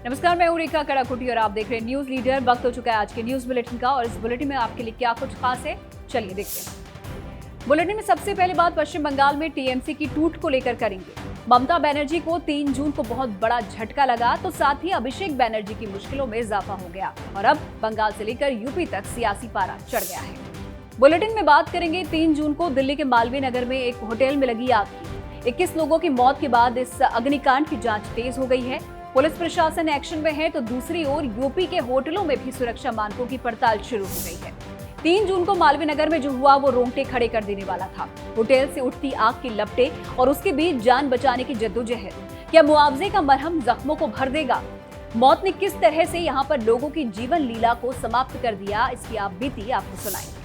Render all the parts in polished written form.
नमस्कार, मैं हूं रेखा कड़ाकुटी और आप देख रहे हैं न्यूज लीडर। वक्त हो चुका है आज के न्यूज बुलेटिन का और इस बुलेटिन में आपके लिए क्या कुछ खास है, चलिए देखते हैं। बुलेटिन में सबसे पहले बात पश्चिम बंगाल में टीएमसी की टूट को लेकर करेंगे। ममता बनर्जी को 3 जून को बहुत बड़ा झटका लगा तो साथ ही अभिषेक बनर्जी की मुश्किलों में इजाफा हो गया और अब बंगाल से लेकर यूपी तक सियासी पारा चढ़ गया है। बुलेटिन में बात करेंगे 3 जून को दिल्ली के मालवीय नगर में एक होटल में लगी आग की। 21 लोगों की मौत के बाद इस अग्निकांड की जांच तेज हो गई है। पुलिस प्रशासन एक्शन में है तो दूसरी ओर यूपी के होटलों में भी सुरक्षा मानकों की पड़ताल शुरू हो गई है। 3 जून को मालवीय नगर में जो हुआ वो रोंगटे खड़े कर देने वाला था। होटल से उठती आग की लपटें और उसके बीच जान बचाने की जद्दोजहद। क्या मुआवजे का मरहम जख्मों को भर देगा? मौत ने किस तरह से यहाँ पर लोगों की जीवन लीला को समाप्त कर दिया, इसकी आप बीती आपको सुनाएंगे।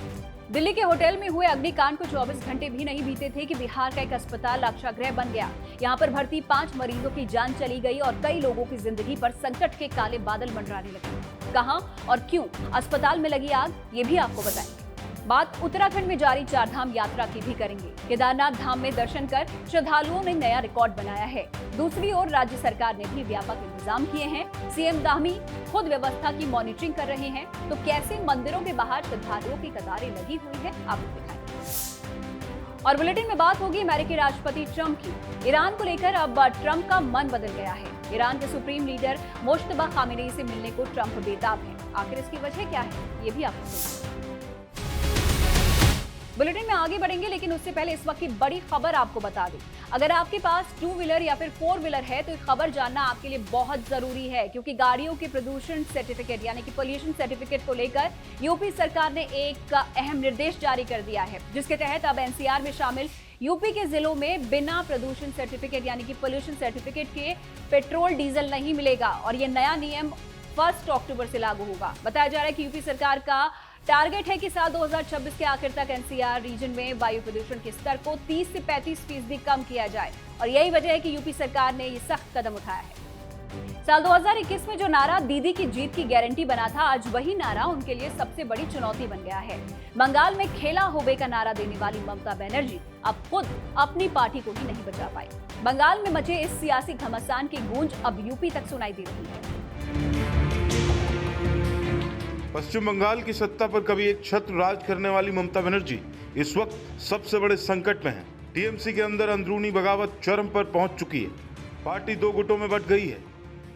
दिल्ली के होटल में हुए अग्निकांड को 24 घंटे भी नहीं बीते थे कि बिहार का एक अस्पताल लाक्षागृह बन गया। यहाँ पर भर्ती 5 मरीजों की जान चली गई और कई लोगों की जिंदगी पर संकट के काले बादल मंडराने लगे। कहां और क्यों अस्पताल में लगी आग, ये भी आपको बताएंगे। बात उत्तराखंड में जारी चारधाम यात्रा की भी करेंगे। केदारनाथ धाम में दर्शन कर श्रद्धालुओं ने नया रिकॉर्ड बनाया है। दूसरी ओर राज्य सरकार ने भी व्यापक इंतजाम किए हैं। सीएम धामी खुद व्यवस्था की मॉनिटरिंग कर रहे हैं। तो कैसे मंदिरों के बाहर श्रद्धालुओं की कतारें लगी हुई है, आपको दिखाएंगे। और बुलेटिन में बात होगी अमेरिकी राष्ट्रपति ट्रंप की। ईरान को लेकर अब ट्रंप का मन बदल गया है। ईरान के सुप्रीम लीडर मुश्तबा खामेनेई से मिलने को ट्रंप बेताब है। आखिर इसकी वजह क्या है, ये भी आपको सुनाएंगे। बुलेटिन में आगे बढ़ेंगे, लेकिन उससे पहले इस वक्त की बड़ी खबर आपको बता दें। अगर आपके पास 2 व्हीलर या फिर 4 व्हीलर है तो ये खबर जानना आपके लिए बहुत जरूरी है, क्योंकि गाड़ियों के प्रदूषण सर्टिफिकेट यानी कि पोल्यूशन सर्टिफिकेट को लेकर यूपी सरकार ने एक अहम निर्देश जारी कर दिया है, जिसके तहत अब एनसीआर में शामिल यूपी के जिलों में बिना प्रदूषण सर्टिफिकेट यानी कि पोल्यूशन सर्टिफिकेट के पेट्रोल डीजल नहीं मिलेगा और ये नया नियम 1 अक्टूबर से लागू होगा। बताया जा रहा है कि यूपी सरकार का टारगेट है कि साल 2026 के आखिर तक एनसीआर रीजन में वायु प्रदूषण के स्तर को 30 से 35% कम किया जाए और यही वजह है कि यूपी सरकार ने ये सख्त कदम उठाया है। साल 2021 में जो नारा दीदी की जीत की गारंटी बना था, आज वही नारा उनके लिए सबसे बड़ी चुनौती बन गया है। बंगाल में खेला होबे का नारा देने वाली ममता बनर्जी अब खुद अपनी पार्टी को ही नहीं बचा पाई। बंगाल में मचे इस सियासी घमासान की गूंज अब यूपी तक सुनाई दे रही है। पश्चिम बंगाल की सत्ता पर कभी एक छत्र राज करने वाली ममता बनर्जी इस वक्त सबसे बड़े संकट में है। टीएमसी के अंदर अंदरूनी बगावत चरम पर पहुंच चुकी है। पार्टी 2 गुटों में बंट गई है।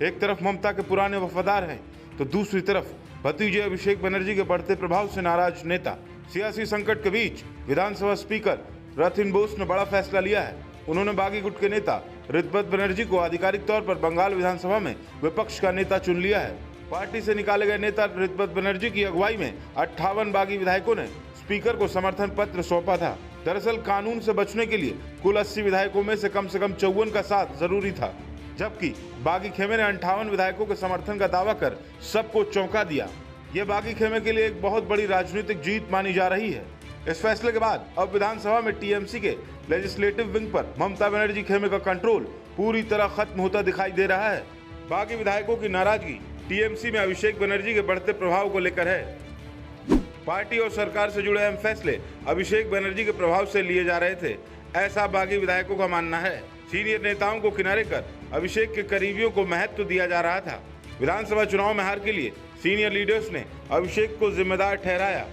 एक तरफ ममता के पुराने वफादार हैं तो दूसरी तरफ भतीजे अभिषेक बनर्जी के बढ़ते प्रभाव से नाराज नेता। सियासी संकट के बीच विधानसभा स्पीकर रथिन बोस ने बड़ा फैसला लिया है। उन्होंने बागी गुट के नेता ऋतपत बनर्जी को आधिकारिक तौर पर बंगाल विधानसभा में विपक्ष का नेता चुन लिया है। पार्टी से निकाले गए नेता ऋतपत बनर्जी की अगुवाई में 58 बागी विधायकों ने स्पीकर को समर्थन पत्र सौंपा था। दरअसल कानून से बचने के लिए कुल 80 विधायकों में से कम 54 का साथ जरूरी था, जबकि बागी खेमे ने 58 विधायकों के समर्थन का दावा कर सबको चौंका दिया। ये बागी खेमे के लिए एक बहुत बड़ी राजनीतिक जीत मानी जा रही है। इस फैसले के बाद अब विधानसभा में टीएमसी के लेजिस्लेटिव विंग पर ममता बनर्जी खेमे का कंट्रोल पूरी तरह खत्म होता दिखाई दे रहा है। बागी विधायकों की नाराजगी टीएमसी में अभिषेक बनर्जी के बढ़ते प्रभाव को लेकर है। पार्टी और सरकार से जुड़े अहम फैसले अभिषेक बनर्जी के प्रभाव से लिए जा रहे थे, ऐसा बागी विधायकों का मानना है। सीनियर नेताओं को किनारे कर अभिषेक के करीबियों को महत्व दिया जा रहा था। विधानसभा चुनाव में हार के लिए सीनियर लीडर्स ने अभिषेक को जिम्मेदार ठहराया।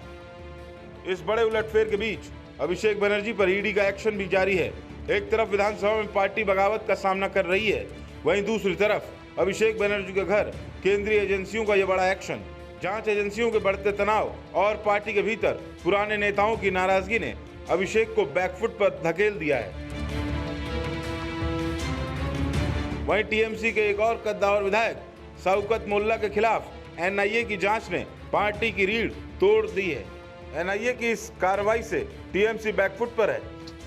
इस बड़े उलटफेर के बीच अभिषेक बनर्जी पर ईडी का एक्शन भी जारी है। एक तरफ विधानसभा में पार्टी बगावत का सामना कर रही है, वहीं दूसरी तरफ अभिषेक बनर्जी के घर केंद्रीय एजेंसियों का यह बड़ा एक्शन। जांच एजेंसियों के बढ़ते तनाव और पार्टी के भीतर पुराने नेताओं की नाराजगी ने अभिषेक को बैकफुट पर धकेल दिया है। वहीं टीएमसी के एक और कद्दावर विधायक शौकत मोल्ला के खिलाफ एनआईए की जांच ने पार्टी की रीढ़ तोड़ दी है। एनआईए की इस कार्रवाई से टीएमसी बैकफुट पर है।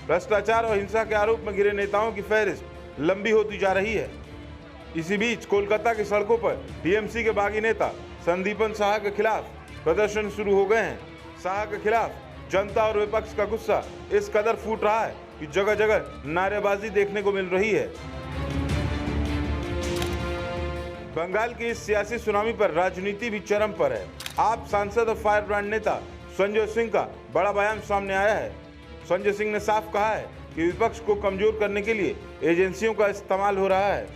भ्रष्टाचार और हिंसा के आरोप में घिरे नेताओं की फहरिस्त लंबी होती जा रही है। इसी बीच कोलकाता की सड़कों पर टीएमसी के बागी नेता संदीपन शाह के खिलाफ प्रदर्शन शुरू हो गए हैं। शाह के खिलाफ जनता और विपक्ष का गुस्सा इस कदर फूट रहा है कि जगह जगह नारेबाजी देखने को मिल रही है। बंगाल की इस सियासी सुनामी पर राजनीति भी चरम पर है। आप सांसद और फायर ब्रांड नेता संजय सिंह का बड़ा बयान सामने आया है। संजय सिंह ने साफ कहा है कि विपक्ष को कमजोर करने के लिए एजेंसियों का इस्तेमाल हो रहा है।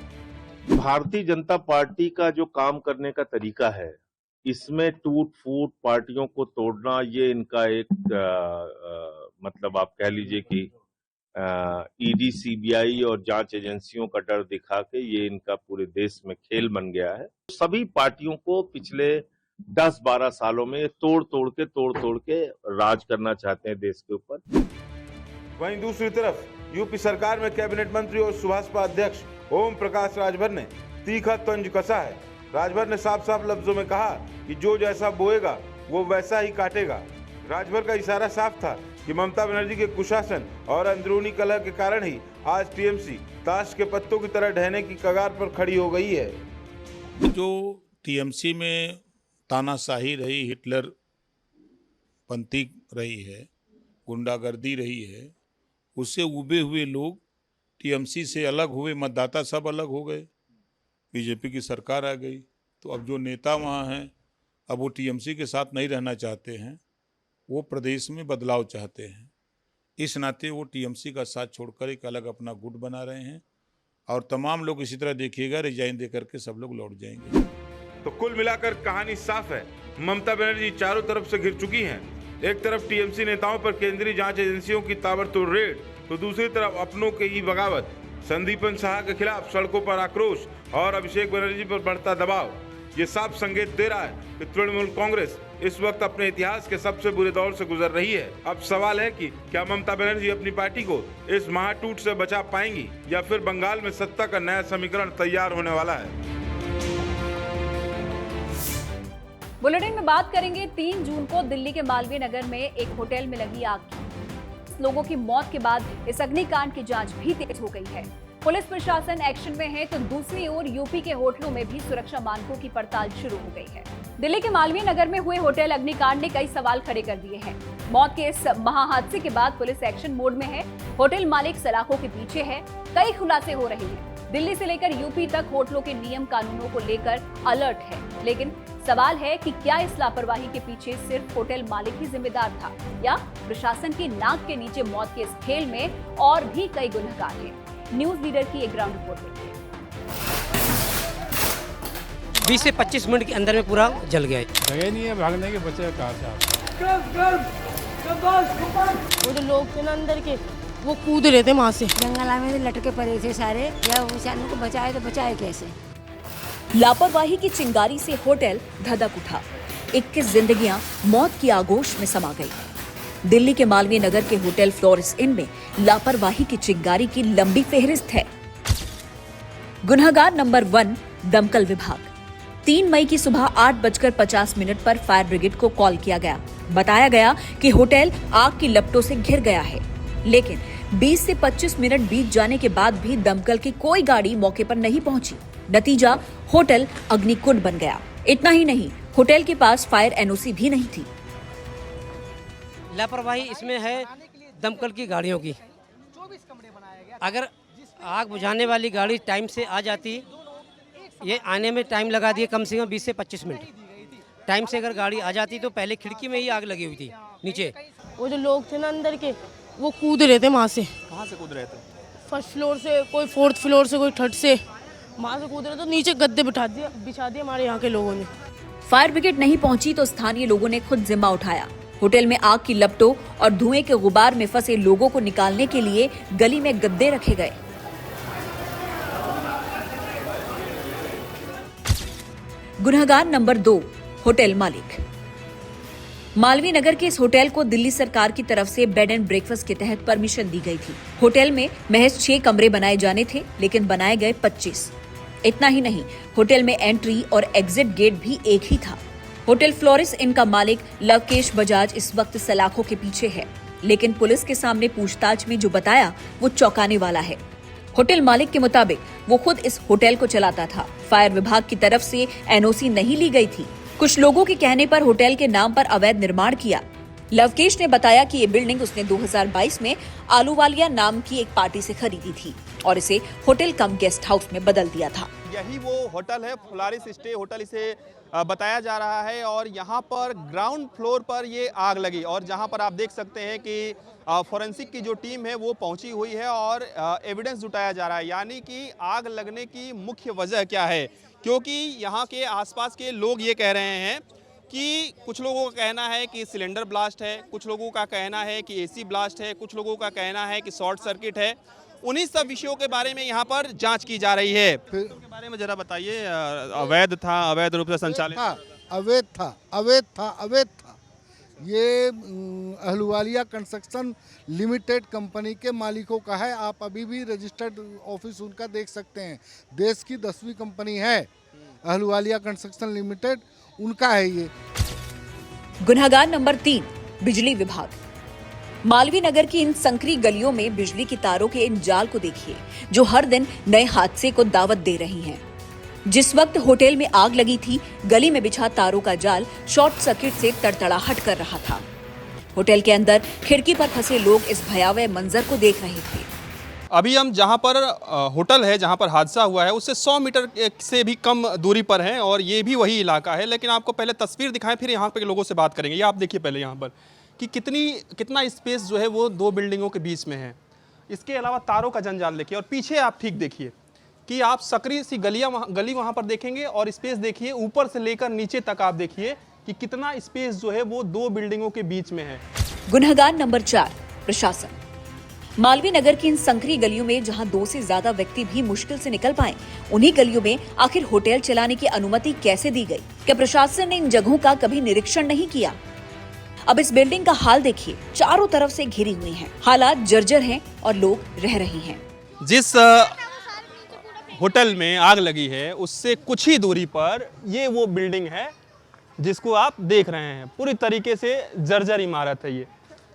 भारतीय जनता पार्टी का जो काम करने का तरीका है, इसमें टूट फूट पार्टियों को तोड़ना, ये इनका एक मतलब आप कह लीजिए कि ईडी, सीबीआई और जांच एजेंसियों का डर दिखा के ये इनका पूरे देश में खेल बन गया है। सभी पार्टियों को पिछले 10-12 सालों में तोड़ तोड़ के राज करना चाहते हैं देश के ऊपर। वहीं दूसरी तरफ यूपी सरकार में कैबिनेट मंत्री और सुभाषपा अध्यक्ष ओम प्रकाश राजभर ने तीखा तंज कसा है। राजभर ने साफ साफ लफ्जों में कहा कि जो जैसा बोएगा वो वैसा ही काटेगा। राजभर का इशारा साफ था कि ममता बनर्जी के कुशासन और अंदरूनी कलह के कारण ही आज टीएमसी ताश के पत्तों की तरह ढहने की कगार पर खड़ी हो गई है। जो टीएमसी में तानाशाही रही, हिटलर पंथी रही है, गुंडागर्दी रही है, उससे उबे हुए लोग टीएमसी से अलग हुए, मतदाता सब अलग हो गए, बीजेपी की सरकार आ गई। तो अब जो नेता वहाँ हैं, अब वो टीएमसी के साथ नहीं रहना चाहते हैं, वो प्रदेश में बदलाव चाहते हैं। इस नाते वो टीएमसी का साथ छोड़कर एक अलग अपना गुट बना रहे हैं और तमाम लोग इसी तरह देखिएगा, रिजाइन दे करके सब लोग लौट जाएंगे। तो कुल मिलाकर कहानी साफ है, ममता बनर्जी चारों तरफ से घिर चुकी हैं। एक तरफ टीएमसी नेताओं पर केंद्रीय जांच एजेंसियों की ताबड़तोड़ रेड, तो दूसरी तरफ अपनों के ही बगावत, संदीपन शाह के खिलाफ सड़कों पर आक्रोश और अभिषेक बनर्जी पर बढ़ता दबाव। ये साफ संकेत दे रहा है कि तृणमूल कांग्रेस इस वक्त अपने इतिहास के सबसे बुरे दौर से गुजर रही है। अब सवाल है कि क्या ममता बनर्जी अपनी पार्टी को इस महाटूट से बचा पाएंगी या फिर बंगाल में सत्ता का नया समीकरण तैयार होने वाला है। बुलेटिन में बात करेंगे 3 जून को दिल्ली के मालवीय नगर में एक होटल में लगी आग की। लोगों की मौत के बाद इस अग्निकांड की जांच भी तेज हो गई है। पुलिस प्रशासन एक्शन में है तो दूसरी ओर यूपी के होटलों में भी सुरक्षा मानकों की पड़ताल शुरू हो गई है। दिल्ली के मालवीय नगर में हुए होटल अग्निकांड ने कई सवाल खड़े कर दिए हैं। मौत के इस महाहादसे के बाद पुलिस एक्शन मोड में है। होटल मालिक सलाखों के पीछे है। कई खुलासे हो रहे हैं। दिल्ली से लेकर यूपी तक होटलों के नियम कानूनों को लेकर अलर्ट है। लेकिन सवाल है कि क्या इस लापरवाही के पीछे सिर्फ होटल मालिक ही जिम्मेदार था या प्रशासन की नाक के नीचे मौत के इस खेल में और भी कई गुनहगार हैं। न्यूज लीडर की एक ग्राउंड रिपोर्ट देखिए। 20 से 25 मिनट के अंदर में पूरा जल गया। जगह नहीं है भागने के, बचे कहाँ से वो जो लोग थे ना अंदर के, वो कूद रहे थे वहाँ से। जंगल में लटके पड़े थे सारे, या इंसानों को बचाए तो बचाए कैसे। लापरवाही की चिंगारी से होटल धधक उठा। 21 जिंदगियां मौत की आगोश में समा गई। दिल्ली के मालवीय नगर के होटल फ्लोरिस इन में लापरवाही की चिंगारी की लंबी फेहरिस्त है। गुनहगार नंबर 1 दमकल विभाग। 3 मई की सुबह 8:50 पर फायर ब्रिगेड को कॉल किया गया। बताया गया कि होटल आग की लपटों से घिर गया है, लेकिन 20 से 25 मिनट बीत जाने के बाद भी दमकल की कोई गाड़ी मौके पर नहीं पहुंची। नतीजा, होटल अग्निकुंड बन गया। इतना ही नहीं, होटल के पास फायर एनओसी भी नहीं थी। लापरवाही इसमें है दमकल की गाड़ियों की। अगर आग बुझाने वाली गाड़ी टाइम से आ जाती, ये आने में टाइम लगा दिए कम से कम 20 से 25 मिनट। टाइम से अगर गाड़ी आ जाती तो पहले खिड़की में ही आग लगी हुई थी नीचे। वो जो लोग थे ना अंदर के, वो कूद रहे थे वहाँ से। कहाँ से कूद रहे थे? फर्स्ट फ्लोर से, कोई 4th फ्लोर से, कोई 3rd से, वहाँ से कूद रहे थे। नीचे गद्दे बिछा दिए हमारे यहाँ के लोगों ने। फायर ब्रिगेड नहीं पहुंची तो स्थानीय लोगों ने खुद जिम्मा उठाया। होटल में आग की लपटों और धुएं के गुबार में फंसे लोगों को निकालने के लिए गली में गद्दे रखे गए। गुनहगार नंबर 2 होटल मालिक। मालवीय नगर के इस होटल को दिल्ली सरकार की तरफ से बेड एंड ब्रेकफास्ट के तहत परमिशन दी गई थी। होटल में महज 6 कमरे बनाए जाने थे, लेकिन बनाए गए 25। इतना ही नहीं, होटल में एंट्री और एग्जिट गेट भी एक ही था। होटल फ्लोरिस इनका मालिक लवकेश बजाज इस वक्त सलाखों के पीछे है, लेकिन पुलिस के सामने पूछताछ में जो बताया वो चौंकाने वाला है। होटल मालिक के मुताबिक वो खुद इस होटल को चलाता था। फायर विभाग की तरफ से एनओसी नहीं ली गई थी। कुछ लोगों के कहने पर होटल के नाम पर अवैध निर्माण किया। लवकेश ने बताया कि ये बिल्डिंग उसने 2022 में आलूवालिया नाम की एक पार्टी से खरीदी थी और इसे होटल कम गेस्ट हाउस में बदल दिया था। यही वो होटल है, फ्लोरिस स्टे होटल इसे बताया जा रहा है और यहाँ पर ग्राउंड फ्लोर पर ये आग लगी और जहाँ पर आप देख सकते हैं कि फोरेंसिक की जो टीम है वो पहुँची हुई है और एविडेंस जुटाया जा रहा है, यानी कि आग लगने की मुख्य वजह क्या है, क्योंकि यहाँ के आसपास के लोग ये कह रहे हैं कि कुछ लोगों का कहना है कि सिलेंडर ब्लास्ट है, कुछ लोगों का कहना है कि एसी ब्लास्ट है, कुछ लोगों का कहना है कि शॉर्ट सर्किट है। उन्हीं सब विषयों के बारे में यहाँ पर जांच की जा रही है। के बारे में जरा बताइए, अवैध था, अवैध रूप से संचालित था? अवैध था। ये अहलुवालिया कंस्ट्रक्शन लिमिटेड कंपनी के मालिकों का है। आप अभी भी रजिस्टर्ड ऑफिस उनका देख सकते हैं। देश की 10वीं कंपनी है अहलुवालिया कंस्ट्रक्शन लिमिटेड, उनका है ये। गुनाहगार नंबर 3, बिजली विभाग। मालवीय नगर की इन संकरी गलियों में बिजली की तारों के इन जाल को देखिए, जो हर दिन नए हादसे को दावत दे रही हैं। जिस वक्त होटल में आग लगी थी, गली में बिछा तारों का जाल शॉर्ट सर्किट से तड़तड़ाहट कर रहा था। होटल के अंदर खिड़की पर फंसे लोग इस भयावह मंजर को देख रहे थे। अभी हम जहाँ पर होटल है, जहाँ पर हादसा हुआ है, उससे 100 मीटर से भी कम दूरी पर हैं और ये भी वही इलाका है। लेकिन आपको पहले तस्वीर दिखाएं, फिर यहाँ पे लोगों से बात करेंगे। ये आप देखिए पहले यहाँ पर कि कितना स्पेस जो है वो 2 बिल्डिंगों के बीच में है। इसके अलावा तारों का जंजाल देखिए और पीछे आप ठीक देखिए कि आप सकरी सी गली वहाँ पर देखेंगे और स्पेस देखिए ऊपर से लेकर नीचे तक आप देखिए कि कितना स्पेस जो है वो 2 बिल्डिंगों के बीच में है। गुनाहगार नंबर 4, प्रशासन। मालवीय नगर की इन संकरी गलियों में जहां 2 से ज्यादा व्यक्ति भी मुश्किल से निकल पाए, उन्हीं गलियों में आखिर होटल चलाने की अनुमति कैसे दी गई? क्या प्रशासन ने इन जगहों का कभी निरीक्षण नहीं किया? अब इस बिल्डिंग का हाल देखिए, चारों तरफ से घिरी हुई है, हालात जर्जर हैं और लोग रह रहे हैं। जिस होटल में आग लगी है उससे कुछ ही दूरी पर ये वो बिल्डिंग है जिसको आप देख रहे हैं। पूरी तरीके से जर्जर इमारत है ये।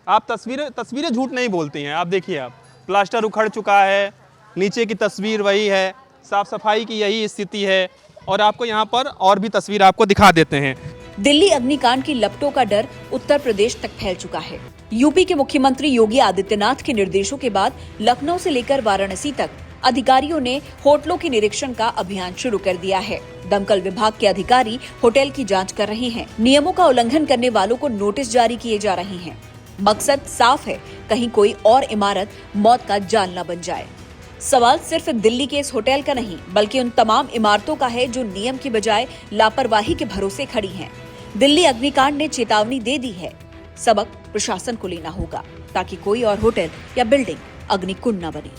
आप तस्वीरें झूठ नहीं बोलती हैं। आप देखिए, आप प्लास्टर उखड़ चुका है, नीचे की तस्वीर वही है, साफ सफाई की यही स्थिति है और आपको यहाँ पर और भी तस्वीर आपको दिखा देते हैं। दिल्ली अग्निकांड की लपटों का डर उत्तर प्रदेश तक फैल चुका है। यूपी के मुख्यमंत्री योगी आदित्यनाथ के निर्देशों के बाद लखनऊ से लेकर वाराणसी तक अधिकारियों ने होटलों के निरीक्षण का अभियान शुरू कर दिया है। दमकल विभाग के अधिकारी होटल की जांच कर रहे हैं। नियमों का उल्लंघन करने वालों को नोटिस जारी किए जा रहे हैं। मकसद साफ है, कहीं कोई और इमारत मौत का जाल न बन जाए। सवाल सिर्फ दिल्ली के इस होटल का नहीं, बल्कि उन तमाम इमारतों का है जो नियम की बजाय लापरवाही के भरोसे खड़ी हैं। दिल्ली अग्निकांड ने चेतावनी दे दी है। सबक प्रशासन को लेना होगा ताकि कोई और होटल या बिल्डिंग अग्निकुंड न बने।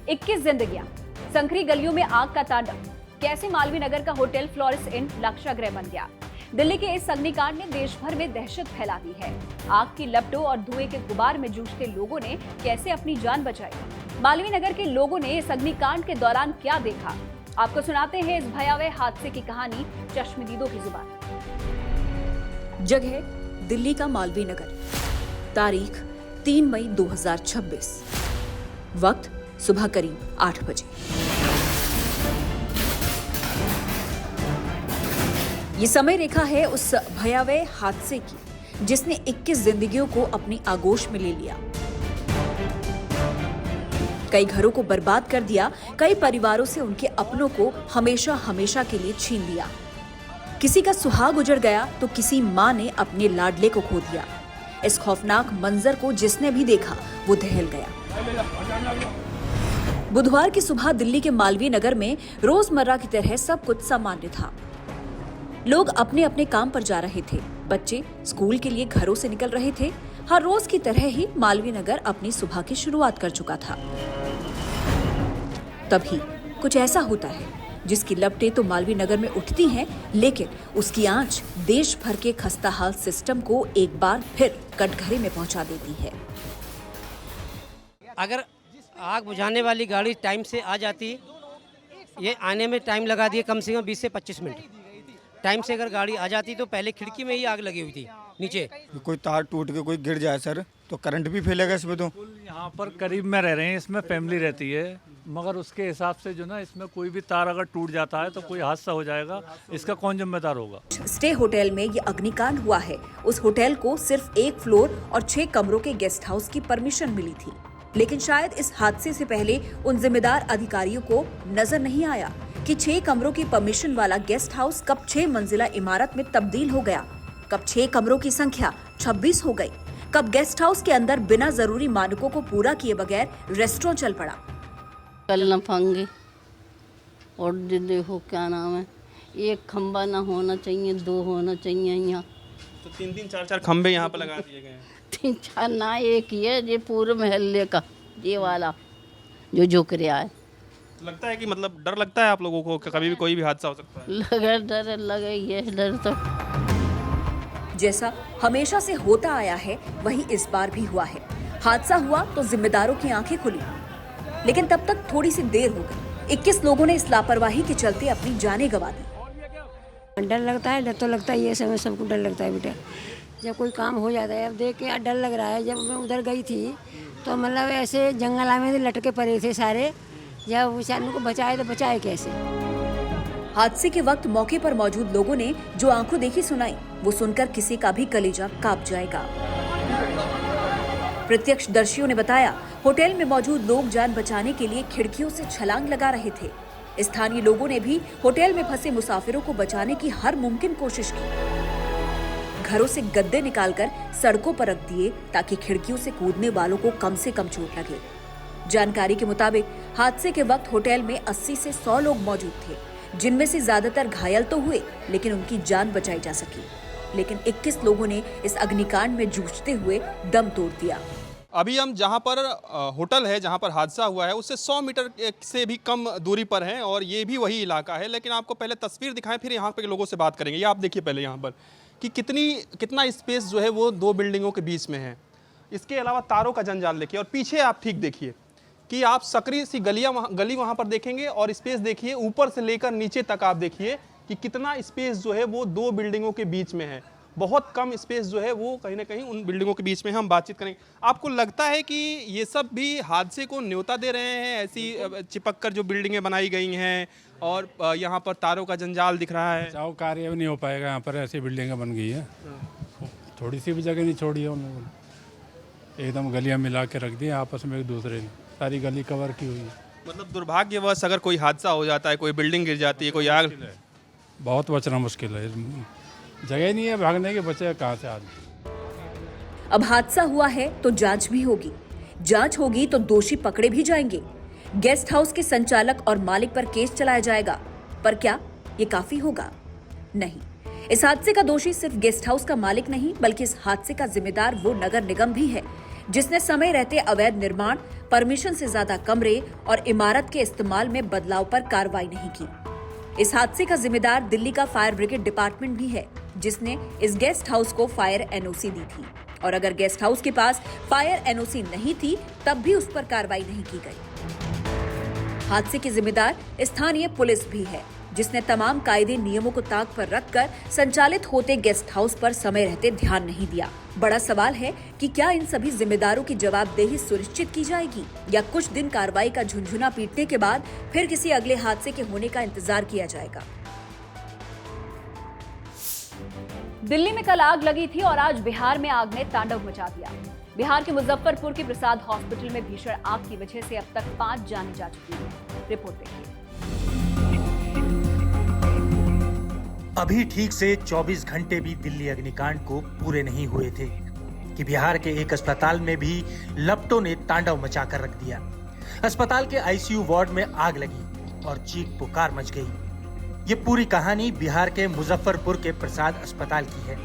इक्कीस जिंदगियां, संकरी गलियों में आग का तांडव। कैसे मालवीय नगर का होटल फ्लोरिस इन लक्ष्याग्रह बन गया? दिल्ली के इस अग्निकांड ने देश भर में दहशत फैला दी है। आग की लपटों और धुएं के गुबार में जूझते लोगों ने कैसे अपनी जान बचाई? मालवीय नगर के लोगों ने इस अग्निकांड के दौरान क्या देखा? आपको सुनाते हैं इस भयावह हादसे की कहानी चश्मदीदों की जुबान। जगह दिल्ली का मालवीय नगर, तारीख 3 मई 2026, वक्त सुबह करीब 8 बजे। ये समय रेखा है उस भयावह हादसे की जिसने 21 जिंदगियों को अपनी आगोश में ले लिया। कई घरों को बर्बाद कर दिया, कई परिवारों से उनके अपनों को हमेशा हमेशा के लिए छीन लिया। किसी का सुहाग उजड़ गया तो किसी मां ने अपने लाडले को खो दिया। इस खौफनाक मंजर को जिसने भी देखा वो दहल गया। बुधवार की सुबह दिल्ली के मालवीय नगर में रोजमर्रा की तरह सब कुछ सामान्य था। लोग अपने अपने काम पर जा रहे थे। बच्चे स्कूल के लिए घरों से निकल रहे थे। हर रोज की तरह ही मालवीय नगर अपनी सुबह की शुरुआत कर चुका था। तभी कुछ ऐसा होता है जिसकी लपटें तो मालवीय नगर में उठती हैं, लेकिन उसकी आंच देश भर के खस्ताहाल सिस्टम को एक बार फिर कटघरे में पहुंचा देती है। अगर आग बुझाने वाली गाड़ी टाइम से आ जाती, ये आने में टाइम लगा दिए कम से कम 20 से 25 मिनट। टाइम से अगर गाड़ी आ जाती तो पहले खिड़की में ही आग लगी हुई थी नीचे। कोई तार टूट के कोई गिर जाए सर तो करंट भी फैलेगा इसमें। तो यहाँ पर करीब में रह रहे हैं, इसमें फैमिली रहती है, मगर उसके हिसाब से जो ना इसमें कोई भी तार अगर टूट जाता है तो कोई हादसा हो जाएगा, इसका कौन जिम्मेदार होगा। स्टे होटल में ये अग्निकांड हुआ है। उस होटल को सिर्फ 1 फ्लोर और 6 कमरों के गेस्ट हाउस की परमिशन मिली थी, लेकिन शायद इस हादसे से पहले उन जिम्मेदार अधिकारियों को नजर नहीं आया कि 6 कमरों की परमिशन वाला गेस्ट हाउस कब 6 मंजिला इमारत में तब्दील हो गया, कब 6 कमरों की संख्या 26 हो गई, कब गेस्ट हाउस के अंदर बिना जरूरी मानकों को पूरा किए बगैर रेस्टोरेंट चल पड़ा। कल न फंगे और देखो क्या नाम है, 1 खंबा ना होना चाहिए, 2 होना चाहिए। यहाँ तो 3-3 4-4 खंबे यहाँ पर लगा दिए गए हैं। 3-4 ना, एक ही है, ये पूरे मोहल्ले का ये वाला जो झुक रहा है। लगता है कि मतलब डर लगता है आप लोगों को कि कभी भी कोई भी हादसा हो सकता है। लगा डर, लगा ये डर तो। जैसा हमेशा से होता आया है वही इस बार भी हुआ है। हादसा हुआ तो जिम्मेदारों की आंखें खुली, लेकिन तब तक थोड़ी सी देर हो गई। 21 लोगों ने इस लापरवाही के चलते अपनी जानें गंवा दी। डर लगता है, डर तो लगता है, ये समय सबको डर लगता है बेटा। जब कोई काम हो जाता है, अब देख के डर लग रहा है। जब मैं उधर गई थी तो मतलब ऐसे जंगल में लटके पड़े थे सारे, जब बेचारों को बचाए तो बचाए कैसे। हादसे के वक्त मौके पर मौजूद लोगों ने जो आंखों देखी सुनाई, वो सुनकर किसी का भी कलेजा कांप जाएगा। प्रत्यक्षदर्शियों ने बताया, होटल में मौजूद लोग जान बचाने के लिए खिड़कियों से छलांग लगा रहे थे। स्थानीय लोगों ने भी होटल में फंसे मुसाफिरों को बचाने की हर मुमकिन कोशिश की। घरों से गद्दे निकालकर सड़कों पर रख दिए ताकि खिड़कियों से कूदने वालों को कम से कम चोट लगे। जानकारी के मुताबिक हादसे के वक्त होटल में 80 से 100 लोग मौजूद थे, जिनमें से ज्यादातर घायल तो हुए, लेकिन उनकी जान बचाई जा सकी। लेकिन 21 लोगों ने इस अग्निकांड में जूझते हुए दम तोड़ दिया। अभी हम जहां पर होटल है, जहां पर हादसा हुआ है, उससे 100 मीटर से भी कम दूरी पर हैं और ये भी वही इलाका है। लेकिन आपको पहले तस्वीर दिखाएं, फिर यहाँ पे लोगों से बात करेंगे। ये आप देखिए पहले यहाँ पर कि कितना स्पेस जो है वो 2 बिल्डिंगों के बीच में है। इसके अलावा तारों का जंजाल देखिए, और पीछे आप ठीक देखिए कि आप सकरी सी गली वहाँ पर देखेंगे और स्पेस देखिए ऊपर से लेकर नीचे तक। आप देखिए कि कितना स्पेस जो है वो 2 बिल्डिंगों के बीच में है। बहुत कम स्पेस जो है वो कहीं ना कहीं उन बिल्डिंगों के बीच में हम बातचीत करेंगे। आपको लगता है कि ये सब भी हादसे को न्योता दे रहे हैं, ऐसी चिपक कर जो बिल्डिंगें बनाई गई हैं और यहाँ पर तारों का जंजाल दिख रहा है? बचाव कार्य भी नहीं हो पाएगा, यहाँ पर ऐसी बिल्डिंगें बन गई है, थोड़ी सी भी जगह नहीं छोड़ी है उन लोगों ने, एकदम गलियाँ मिला के रख दी आपस में एक दूसरे ने, सारी गली कवर की हुई है। मतलब दुर्भाग्यवश अगर कोई हादसा हो जाता है, कोई बिल्डिंग गिर जाती है, कोई आग, बहुत बचना मुश्किल है, जगह नहीं है भागने के, बचे कहाँ से आदमी। अब हादसा हुआ है तो जांच भी होगी, जांच होगी तो दोषी पकड़े भी जाएंगे। गेस्ट हाउस के संचालक और मालिक पर केस चलाया जाएगा, पर क्या ये काफी होगा? नहीं। इस हादसे का दोषी सिर्फ गेस्ट हाउस का मालिक नहीं, बल्कि इस हादसे का जिम्मेदार वो नगर निगम भी है, जिसने समय रहते अवैध निर्माण, परमिशन से ज्यादा कमरे और इमारत के इस्तेमाल में बदलाव पर कार्रवाई नहीं की। इस हादसे का जिम्मेदार दिल्ली का फायर ब्रिगेड डिपार्टमेंट भी है, जिसने इस गेस्ट हाउस को फायर एनओसी दी थी। और अगर गेस्ट हाउस के पास फायर एनओसी नहीं थी, तब भी उस पर कार्रवाई नहीं की गई। हादसे की जिम्मेदार स्थानीय पुलिस भी है, जिसने तमाम कायदे नियमों को ताक पर रखकर संचालित होते गेस्ट हाउस पर समय रहते ध्यान नहीं दिया। बड़ा सवाल है कि क्या इन सभी जिम्मेदारों की जवाबदेही सुनिश्चित की जाएगी, या कुछ दिन कार्रवाई का झुनझुना पीटने के बाद फिर किसी अगले हादसे के होने का इंतजार किया जाएगा। दिल्ली में कल आग लगी थी और आज बिहार में आग ने तांडव मचा दिया। बिहार के मुजफ्फरपुर के प्रसाद हॉस्पिटल में भीषण आग की वजह से अब तक 5 जानें जा चुकी हैं। रिपोर्ट देखिए। अभी ठीक से 24 घंटे भी दिल्ली अग्निकांड को पूरे नहीं हुए थे कि बिहार के एक अस्पताल में भी लपटों ने तांडव मचाकर रख दिया। अस्पताल के आईसीयू वार्ड में आग लगी और चीख पुकार मच गई। ये पूरी कहानी बिहार के मुजफ्फरपुर के प्रसाद अस्पताल की है।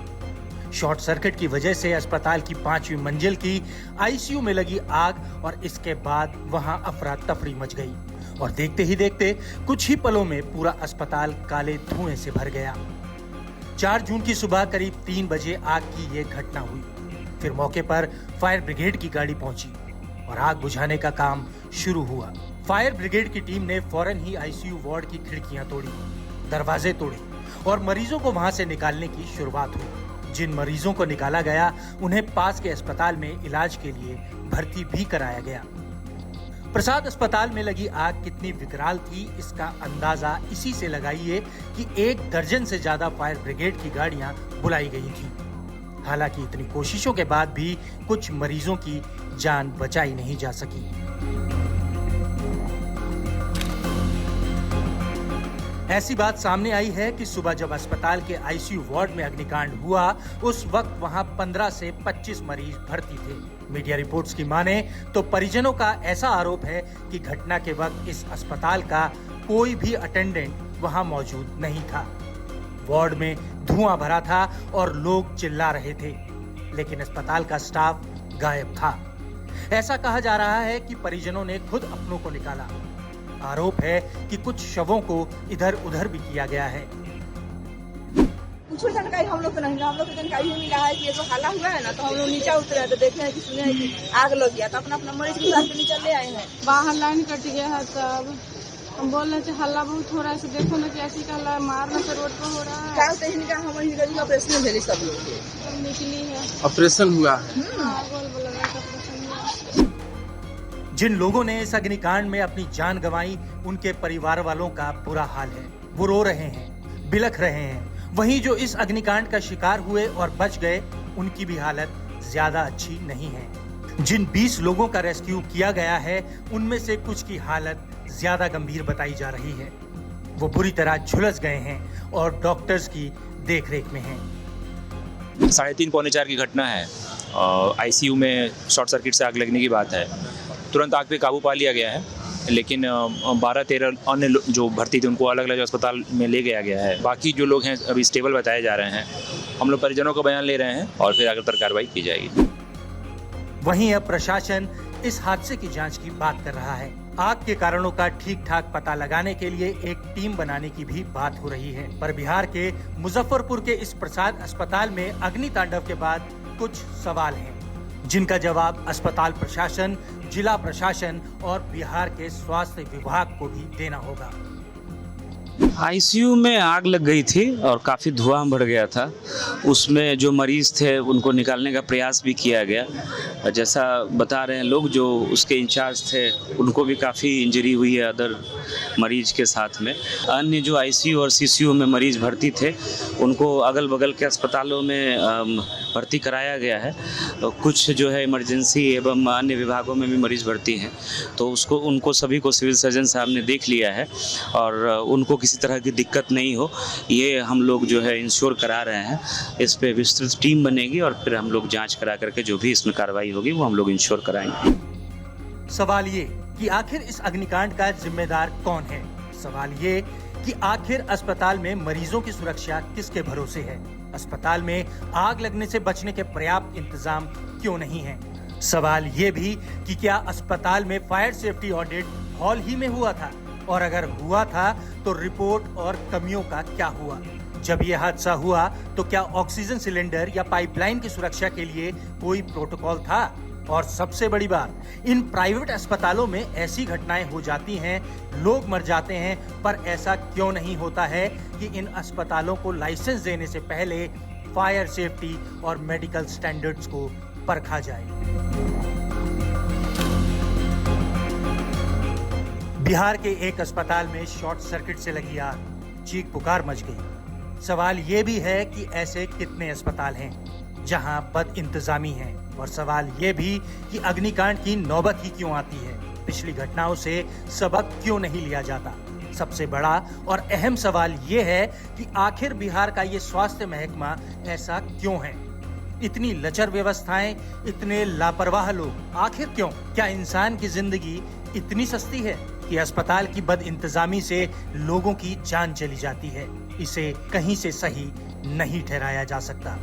शॉर्ट सर्किट की वजह से अस्पताल की 5वीं मंजिल की आईसीयू में लगी आग और इसके बाद वहां अफरा तफरी मच गई और देखते ही देखते कुछ ही पलों में पूरा अस्पताल काले धुएं से भर गया। 4 जून की सुबह करीब 3 बजे आग की ये घटना हुई। फिर मौके पर फायर ब्रिगेड की गाड़ी पहुंची और आग बुझाने का काम शुरू हुआ। फायर ब्रिगेड की टीम ने फौरन ही आईसीयू वार्ड की खिड़कियां तोड़ी, दरवाजे तोड़े और मरीजों को वहां से निकालने की शुरुआत हुई। जिन मरीजों को निकाला गया उन्हें पास के अस्पताल में इलाज के लिए भर्ती भी कराया गया। प्रसाद अस्पताल में लगी आग कितनी विकराल थी, इसका अंदाजा इसी से लगाइए कि 1 दर्जन से ज्यादा फायर ब्रिगेड की गाड़ियां बुलाई गई थी। हालांकि इतनी कोशिशों के बाद भी कुछ मरीजों की जान बचाई नहीं जा सकी। ऐसी बात सामने आई है कि सुबह जब अस्पताल के आईसीयू वार्ड में अग्निकांड हुआ, उस वक्त वहां 15 से 25 मरीज भर्ती थे। मीडिया रिपोर्ट्स की माने तो परिजनों का ऐसा आरोप है कि घटना के वक्त इस अस्पताल का कोई भी अटेंडेंट वहां मौजूद नहीं था। वार्ड में धुआं भरा था और लोग चिल्ला रहे थे, लेकिन अस्पताल का स्टाफ गायब था। ऐसा कहा जा रहा है कि परिजनों ने खुद अपनों को निकाला। आरोप है कि कुछ शवों को इधर उधर भी किया गया है। कुछ जानकारी हम लोग को नहीं, हम लोग को जानकारी नहीं मिला है कि ये जो हल्ला हुआ है ना, तो हम लोग नीचे उतरे हैं तो देखे हैं कि सुने हैं कि आग लग गया, तो अपना अपना मरीज के साथ नीचे ले आए हैं। बाहर लाइन कट गया है, तब हम बोल रहे थे हल्ला बहुत हो रहा है, देखो ना कैसी का हल्ला मारना से रोड पर हो रहा है। क्या होता है इनका, हमारी गली ऑपरेशन भेली सब लोग निकली है, ऑपरेशन हुआ है। जिन लोगों ने इस अग्निकांड में अपनी जान गंवाई, उनके परिवार वालों का बुरा हाल है। वो रो रहे हैं, बिलख रहे हैं। वहीं जो इस अग्निकांड का शिकार हुए और बच गए, उनकी भी हालत ज्यादा अच्छी नहीं है। जिन 20 लोगों का रेस्क्यू किया गया है, उनमें से कुछ की हालत ज्यादा गंभीर बताई जा रही है। वो बुरी तरह झुलस गए हैं और डॉक्टर्स की देखरेख में हैं। 3:30 पौने 4 की घटना है। आईसीयू में शॉर्ट सर्किट से आग लगने की बात है। तुरंत आग पे काबू पा लिया गया है, लेकिन 12-13 अन्य जो भर्ती थे उनको अलग अलग अस्पताल में ले गया है। बाकी जो लोग हैं अभी स्टेबल बताए जा रहे हैं। हम लोग परिजनों का बयान ले रहे हैं और फिर आगे पर कार्रवाई की जाएगी। वहीं अब प्रशासन इस हादसे की जांच की बात कर रहा है। आग के कारणों का ठीक ठाक पता लगाने के लिए एक टीम बनाने की भी बात हो रही है। पर बिहार के मुजफ्फरपुर के इस प्रसाद अस्पताल में अग्नि तांडव के बाद कुछ सवाल हैं, जिनका जवाब अस्पताल प्रशासन, जिला प्रशासन और बिहार के स्वास्थ्य विभाग को भी देना होगा। आईसीयू में आग लग गई थी और काफ़ी धुआं बढ़ गया था। उसमें जो मरीज़ थे उनको निकालने का प्रयास भी किया गया। जैसा बता रहे हैं लोग, जो उसके इंचार्ज थे उनको भी काफ़ी इंजरी हुई है अदर मरीज के साथ में। अन्य जो आईसीयू और सीसीयू में मरीज़ भर्ती थे उनको अगल बगल के अस्पतालों में भर्ती कराया गया है। कुछ जो है इमरजेंसी एवं अन्य विभागों में भी मरीज़ भर्ती हैं, तो उनको सभी को सिविल सर्जन साहब ने देख लिया है और उनको किसी तरह की दिक्कत नहीं हो, ये हम लोग जो है इंश्योर करा रहे हैं। इस पे विस्तृत टीम बनेगी और फिर हम लोग जांच करा करके जो भी इसमें कार्रवाई होगी वो हम लोग इंश्योर कराएंगे। सवाल ये कि आखिर इस अग्निकांड का जिम्मेदार कौन है? सवाल ये कि आखिर अस्पताल में मरीजों की सुरक्षा किसके भरोसे है? अस्पताल में आग लगने से बचने के पर्याप्त इंतजाम क्यों नहीं है? सवाल ये भी कि क्या अस्पताल में फायर सेफ्टी ऑडिट हॉल ही में हुआ था, और अगर हुआ था तो रिपोर्ट और कमियों का क्या हुआ? जब यह हादसा हुआ तो क्या ऑक्सीजन सिलेंडर या पाइपलाइन की सुरक्षा के लिए कोई प्रोटोकॉल था? और सबसे बड़ी बात, इन प्राइवेट अस्पतालों में ऐसी घटनाएं हो जाती हैं, लोग मर जाते हैं, पर ऐसा क्यों नहीं होता है कि इन अस्पतालों को लाइसेंस देने से पहले फायर सेफ्टी और मेडिकल स्टैंडर्ड्स को परखा जाए? बिहार के एक अस्पताल में शॉर्ट सर्किट से लगी आग, चीख पुकार मच गई। सवाल ये भी है कि ऐसे कितने अस्पताल हैं जहां बद इंतजामी है, और सवाल ये भी कि अग्निकांड की नौबत ही क्यों आती है? पिछली घटनाओं से सबक क्यों नहीं लिया जाता? सबसे बड़ा और अहम सवाल ये है कि आखिर बिहार का ये स्वास्थ्य महकमा ऐसा क्यों है? इतनी लचर व्यवस्थाएं, इतने लापरवाह लोग, आखिर क्यों? क्या इंसान की जिंदगी इतनी सस्ती है कि अस्पताल की बद इंतजामी से लोगों की जान चली जाती है? इसे कहीं से सही नहीं ठहराया जा सकता।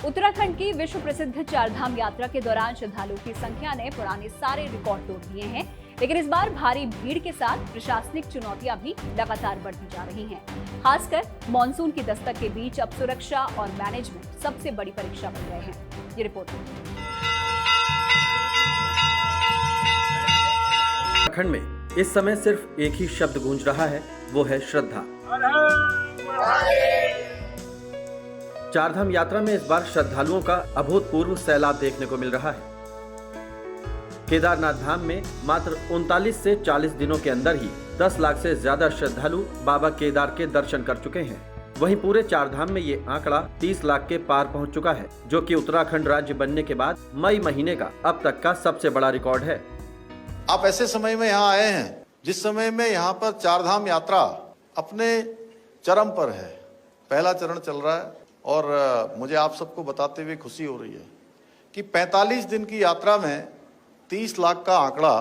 उत्तराखंड की विश्व प्रसिद्ध चारधाम यात्रा के दौरान श्रद्धालुओं की संख्या ने पुराने सारे रिकॉर्ड तोड़ दिए हैं, लेकिन इस बार भारी भीड़ के साथ प्रशासनिक चुनौतियां भी लगातार बढ़ती जा रही हैं। खासकर मॉनसून की दस्तक के बीच अब सुरक्षा और मैनेजमेंट सबसे बड़ी परीक्षा बन गए हैं। ये रिपोर्ट। उत्तराखंड में इस समय सिर्फ एक ही शब्द गूंज रहा है, वो है श्रद्धा। चारधाम यात्रा में इस बार श्रद्धालुओं का अभूतपूर्व सैलाब देखने को मिल रहा है। केदारनाथ धाम में मात्र 39 से 40 दिनों के अंदर ही 10 लाख से ज्यादा श्रद्धालु बाबा केदार के दर्शन कर चुके हैं। वहीं पूरे चारधाम में ये आंकड़ा 30 लाख के पार पहुंच चुका है, जो कि उत्तराखंड राज्य बनने के बाद मई महीने का अब तक का सबसे बड़ा रिकॉर्ड है। आप ऐसे समय में यहाँ आए हैं जिस समय में यहाँ पर चारधाम यात्रा अपने चरम पर है। पहला चरण चल रहा है और मुझे आप सबको बताते हुए खुशी हो रही है कि 45 दिन की यात्रा में 30 लाख का आंकड़ा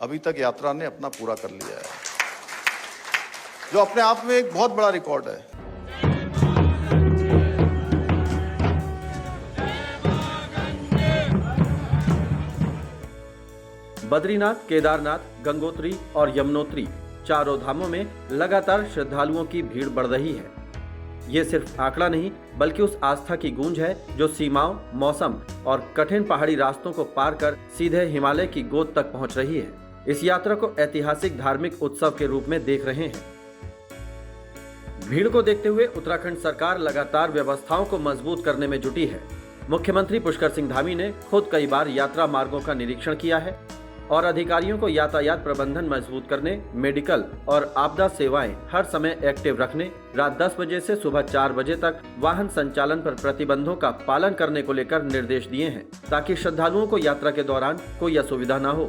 अभी तक यात्रा ने अपना पूरा कर लिया है, जो अपने आप में एक बहुत बड़ा रिकॉर्ड है। बद्रीनाथ, केदारनाथ, गंगोत्री और यमुनोत्री चारों धामों में लगातार श्रद्धालुओं की भीड़ बढ़ रही है। ये सिर्फ आंकड़ा नहीं बल्कि उस आस्था की गूंज है जो सीमाओं, मौसम और कठिन पहाड़ी रास्तों को पार कर सीधे हिमालय की गोद तक पहुंच रही है। इस यात्रा को ऐतिहासिक धार्मिक उत्सव के रूप में देख रहे हैं। भीड़ को देखते हुए उत्तराखंड सरकार लगातार व्यवस्थाओं को मजबूत करने में जुटी है। मुख्यमंत्री पुष्कर सिंह धामी ने खुद कई बार यात्रा मार्गों का निरीक्षण किया है और अधिकारियों को यातायात प्रबंधन मजबूत करने, मेडिकल और आपदा सेवाएं हर समय एक्टिव रखने, रात 10 बजे से सुबह 4 बजे तक वाहन संचालन पर प्रतिबंधों का पालन करने को लेकर निर्देश दिए हैं, ताकि श्रद्धालुओं को यात्रा के दौरान कोई असुविधा न हो।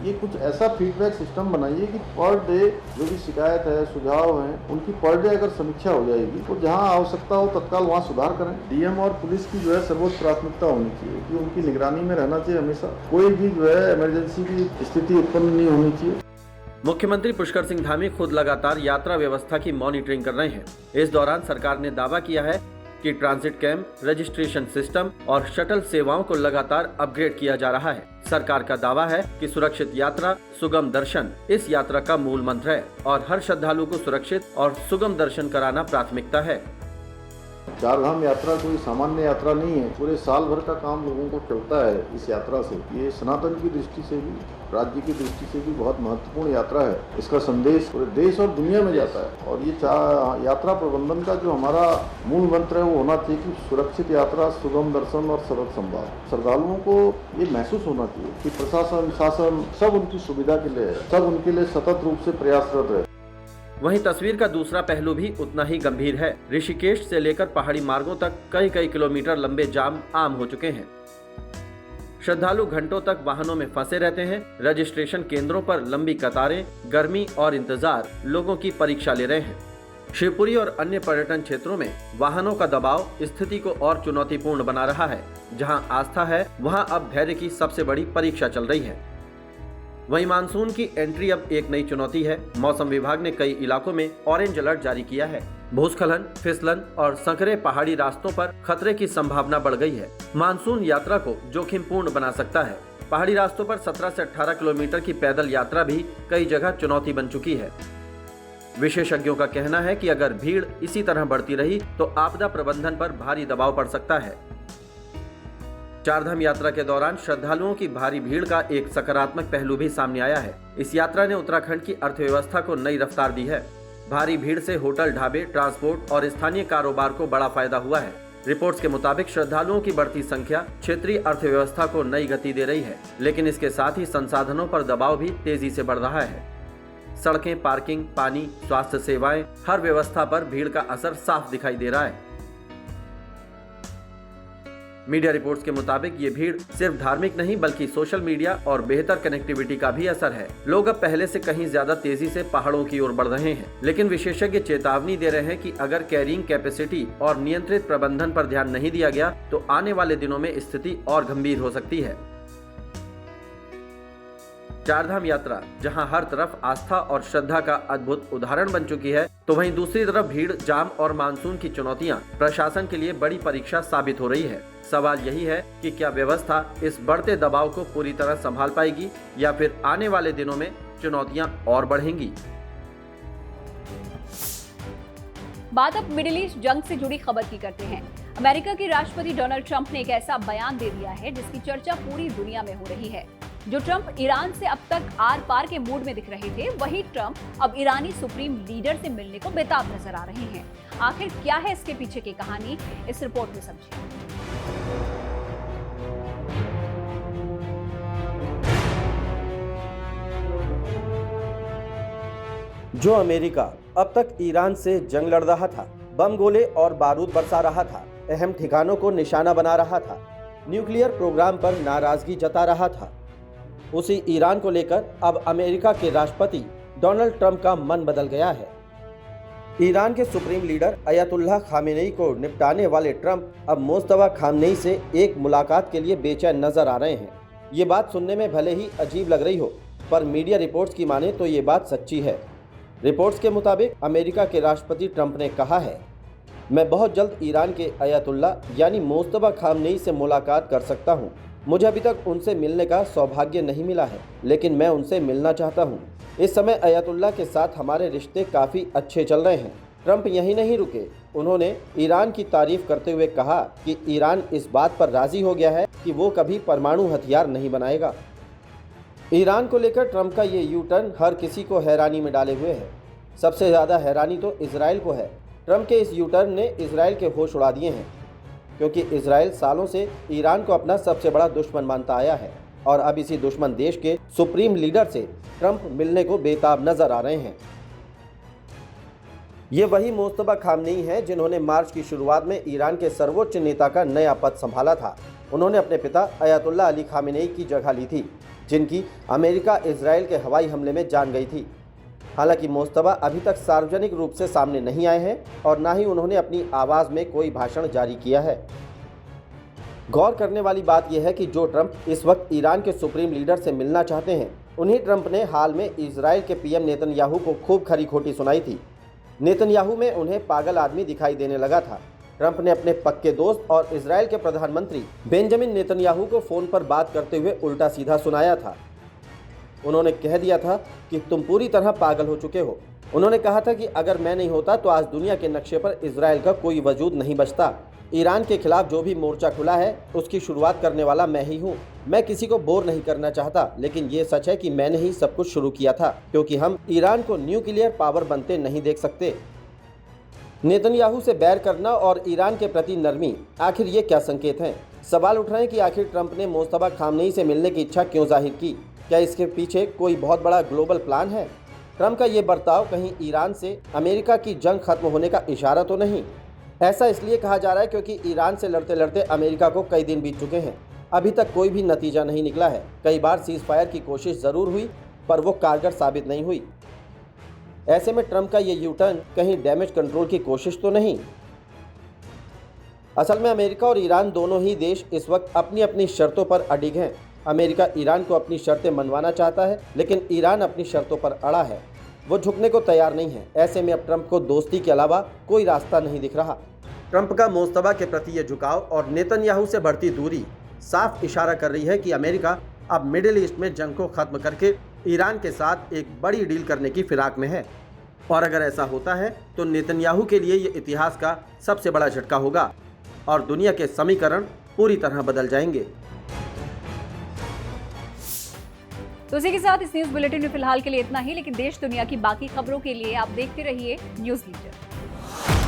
ये कुछ ऐसा फीडबैक सिस्टम बनाइए कि पर डे जो भी शिकायत है, सुझाव हैं, उनकी पर डे अगर समीक्षा हो जाएगी तो जहां आवश्यकता हो तत्काल वहां सुधार करें। डीएम और पुलिस की जो है सर्वोच्च प्राथमिकता होनी चाहिए कि उनकी निगरानी में रहना चाहिए हमेशा। कोई भी जो है इमरजेंसी की स्थिति उत्पन्न नहीं होनी चाहिए। मुख्यमंत्री पुष्कर सिंह धामी खुद लगातार यात्रा व्यवस्था की मॉनिटरिंग कर रहे हैं। इस दौरान सरकार ने दावा किया है कि ट्रांजिट कैंप, रजिस्ट्रेशन सिस्टम और शटल सेवाओं को लगातार अपग्रेड किया जा रहा है। सरकार का दावा है कि सुरक्षित यात्रा, सुगम दर्शन इस यात्रा का मूल मंत्र है और हर श्रद्धालु को सुरक्षित और सुगम दर्शन कराना प्राथमिकता है। चारधाम यात्रा कोई सामान्य यात्रा नहीं है। पूरे साल भर का काम लोगों को चलता है इस यात्रा से। ये सनातन की दृष्टि से भी, राज्य की दृष्टि से भी बहुत महत्वपूर्ण यात्रा है। इसका संदेश पूरे देश और दुनिया में जाता है और ये यात्रा प्रबंधन का जो हमारा मूल मंत्र है वो होना चाहिए कि सुरक्षित यात्रा, सुगम दर्शन और सरल संवाद। श्रद्धालुओं को ये महसूस होना चाहिए कि प्रशासन, शासन सब उनकी सुविधा के लिए है, सब उनके लिए सतत रूप से प्रयासरत है। वहीं तस्वीर का दूसरा पहलू भी उतना ही गंभीर है। ऋषिकेश से लेकर पहाड़ी मार्गों तक कई किलोमीटर लंबे जाम आम हो चुके हैं। श्रद्धालु घंटों तक वाहनों में फंसे रहते हैं। रजिस्ट्रेशन केंद्रों पर लंबी कतारें, गर्मी और इंतजार लोगों की परीक्षा ले रहे हैं। शिवपुरी और अन्य पर्यटन क्षेत्रों में वाहनों का दबाव स्थिति को और चुनौतीपूर्ण बना रहा है। जहां आस्था है वहां अब धैर्य की सबसे बड़ी परीक्षा चल रही है। वहीं मानसून की एंट्री अब एक नई चुनौती है। मौसम विभाग ने कई इलाकों में ऑरेंज अलर्ट जारी किया है। भूस्खलन, फिसलन और संकरे पहाड़ी रास्तों पर खतरे की संभावना बढ़ गई है। मानसून यात्रा को जोखिमपूर्ण बना सकता है। पहाड़ी रास्तों पर 17 से 18 किलोमीटर की पैदल यात्रा भी कई जगह चुनौती बन चुकी है। विशेषज्ञों का कहना है कि अगर भीड़ इसी तरह बढ़ती रही तो आपदा प्रबंधन पर भारी दबाव पड़ सकता है। चारधाम यात्रा के दौरान श्रद्धालुओं की भारी भीड़ का एक सकारात्मक पहलू भी सामने आया है। इस यात्रा ने उत्तराखंड की अर्थव्यवस्था को नई रफ्तार दी है। भारी भीड़ से होटल, ढाबे, ट्रांसपोर्ट और स्थानीय कारोबार को बड़ा फायदा हुआ है। रिपोर्ट्स के मुताबिक श्रद्धालुओं की बढ़ती संख्या क्षेत्रीय अर्थव्यवस्था को नई गति दे रही है, लेकिन इसके साथ ही संसाधनों पर दबाव भी तेजी से बढ़ रहा है। सड़कें, पार्किंग, पानी, स्वास्थ्य सेवाएं, हर व्यवस्था पर भीड़ का असर साफ दिखाई दे रहा है। मीडिया रिपोर्ट्स के मुताबिक ये भीड़ सिर्फ धार्मिक नहीं बल्कि सोशल मीडिया और बेहतर कनेक्टिविटी का भी असर है। लोग अब पहले से कहीं ज्यादा तेजी से पहाड़ों की ओर बढ़ रहे हैं, लेकिन विशेषज्ञ चेतावनी दे रहे हैं कि अगर कैरिंग कैपेसिटी और नियंत्रित प्रबंधन पर ध्यान नहीं दिया गया तो आने वाले दिनों में स्थिति और गंभीर हो सकती है। चारधाम यात्रा जहां हर तरफ आस्था और श्रद्धा का अद्भुत उदाहरण बन चुकी है, तो वहीं दूसरी तरफ भीड़, जाम और मानसून की चुनौतियां प्रशासन के लिए बड़ी परीक्षा साबित हो रही है। सवाल यही है कि क्या व्यवस्था इस बढ़ते दबाव को पूरी तरह संभाल पाएगी या फिर आने वाले दिनों में चुनौतियां और बढ़ेंगी। बात अब मिडिल ईस्ट जंग से जुड़ी खबर की करते हैं। अमेरिका के राष्ट्रपति डोनाल्ड ट्रंप ने एक ऐसा बयान दे दिया है जिसकी चर्चा पूरी दुनिया में हो रही है। जो ट्रंप ईरान से अब तक आर पार के मूड में दिख रहे थे, वही ट्रंप अब ईरानी सुप्रीम लीडर से मिलने को बेताब नजर आ रहे हैं। आखिर क्या है इसके पीछे की कहानी, इस रिपोर्ट में समझिए। जो अमेरिका अब तक ईरान से जंग लड़ रहा था, बम गोले और बारूद बरसा रहा था, अहम ठिकानों को निशाना बना रहा था, न्यूक्लियर प्रोग्राम पर नाराजगी जता रहा था, उसी ईरान को लेकर अब अमेरिका के राष्ट्रपति डोनाल्ड ट्रंप का मन बदल गया है। ईरान के सुप्रीम लीडर अयतुल्लाह खामेनेई को निपटाने वाले ट्रंप अब मुस्तफा खामेनेई से एक मुलाकात के लिए बेचैन नजर आ रहे हैं। ये बात सुनने में भले ही अजीब लग रही हो, पर मीडिया रिपोर्ट्स की माने तो ये बात सच्ची है। रिपोर्ट्स के मुताबिक अमेरिका के राष्ट्रपति ट्रंप ने कहा है, मैं बहुत जल्द ईरान के अयतुल्लाह यानी मुस्तफा खामेनेई से मुलाकात कर सकता हूं। मुझे अभी तक उनसे मिलने का सौभाग्य नहीं मिला है, लेकिन मैं उनसे मिलना चाहता हूं। इस समय अयतुल्लाह के साथ हमारे रिश्ते काफ़ी अच्छे चल रहे हैं। ट्रंप यहीं नहीं रुके, उन्होंने ईरान की तारीफ करते हुए कहा कि ईरान इस बात पर राजी हो गया है कि वो कभी परमाणु हथियार नहीं बनाएगा। ईरान को लेकर ट्रंप का ये यू टर्न हर किसी को हैरानी में डाले हुए है। सबसे ज़्यादा हैरानी तो इजराइल को है। ट्रंप के इस यू टर्न ने इजराइल के होश उड़ा दिए हैं, क्योंकि इजराइल सालों से ईरान को अपना सबसे बड़ा दुश्मन मानता आया है और अब इसी दुश्मन देश के सुप्रीम लीडर से ट्रंप मिलने को बेताब नजर आ रहे हैं। ये वही मुस्तफा खामेनेई हैं जिन्होंने मार्च की शुरुआत में ईरान के सर्वोच्च नेता का नया पद संभाला था। उन्होंने अपने पिता अयतुल्लाह अली खामेनेई की जगह ली थी, जिनकी अमेरिका इजराइल के हवाई हमले में जान गई थी। हालांकि मुस्तफा अभी तक सार्वजनिक रूप से सामने नहीं आए हैं और ना ही उन्होंने अपनी आवाज़ में कोई भाषण जारी किया है। गौर करने वाली बात यह है कि जो ट्रंप इस वक्त ईरान के सुप्रीम लीडर से मिलना चाहते हैं, उन्हीं ट्रंप ने हाल में इजराइल के पीएम नेतन्याहू को खूब खरी खोटी सुनाई थी। नेतन्याहू में उन्हें पागल आदमी दिखाई देने लगा था। ट्रंप ने अपने पक्के दोस्त और इजराइल के प्रधानमंत्री बेंजामिन नेतन्याहू को फ़ोन पर बात करते हुए उल्टा सीधा सुनाया था। उन्होंने कह दिया था कि तुम पूरी तरह पागल हो चुके हो। उन्होंने कहा था कि अगर मैं नहीं होता तो आज दुनिया के नक्शे पर इजराइल का कोई वजूद नहीं बचता। ईरान के खिलाफ जो भी मोर्चा खुला है उसकी शुरुआत करने वाला मैं ही हूँ। मैं किसी को बोर नहीं करना चाहता, लेकिन ये सच है कि मैंने ही सब कुछ शुरू किया था, क्योंकि हम ईरान को न्यूक्लियर पावर बनते नहीं देख सकते। नेतन्याहू से बैर करना और ईरान के प्रति नरमी, आखिर ये क्या संकेत हैं? सवाल उठ रहे हैं कि आखिर ट्रंप ने मुस्तफा खामेनेई से मिलने की इच्छा क्यों जाहिर की? क्या इसके पीछे कोई बहुत बड़ा ग्लोबल प्लान है? ट्रंप का ये बर्ताव कहीं ईरान से अमेरिका की जंग खत्म होने का इशारा तो नहीं? ऐसा इसलिए कहा जा रहा है क्योंकि ईरान से लड़ते लड़ते अमेरिका को कई दिन बीत चुके हैं। अभी तक कोई भी नतीजा नहीं निकला है। कई बार सीज फायर की कोशिश ज़रूर हुई, पर वो कारगर साबित नहीं हुई। ऐसे में ट्रंप का ये यू टर्न कहीं डैमेज कंट्रोल की कोशिश तो नहीं? असल में अमेरिका और ईरान दोनों ही देश इस वक्त अपनी अपनी शर्तों पर अडिग हैं। अमेरिका ईरान को अपनी शर्तें मनवाना चाहता है, लेकिन ईरान अपनी शर्तों पर अड़ा है। वो झुकने को तैयार नहीं है। ऐसे में अब ट्रंप को दोस्ती के अलावा कोई रास्ता नहीं दिख रहा। ट्रंप का मुस्तफा के प्रति ये झुकाव और नेतन्याहू से बढ़ती दूरी साफ इशारा कर रही है कि अमेरिका अब मिडिल ईस्ट में जंग को खत्म करके ईरान के साथ एक बड़ी डील करने की फिराक में है। और अगर ऐसा होता है तो नेतन्याहू के लिए ये इतिहास का सबसे बड़ा झटका होगा और दुनिया के समीकरण पूरी तरह बदल जाएंगे। तो इसी के साथ इस न्यूज बुलेटिन में फिलहाल के लिए इतना ही, लेकिन देश दुनिया की बाकी खबरों के लिए आप देखते रहिए न्यूज लीडर।